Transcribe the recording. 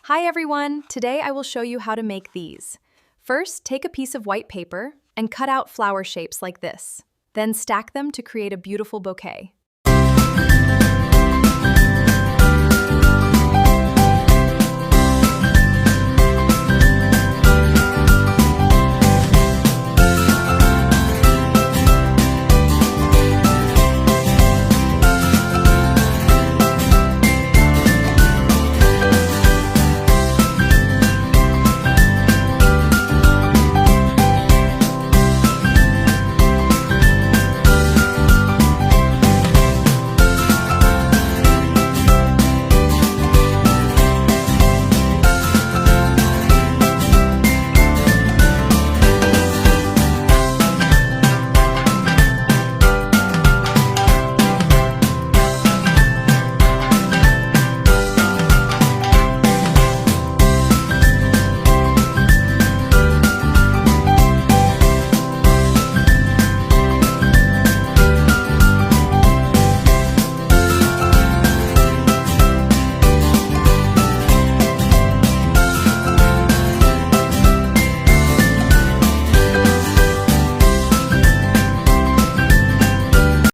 Hi everyone! Today I will show you how to make these. First, take a piece of white paper and cut out flower shapes like this. Then stack them to create a beautiful bouquet.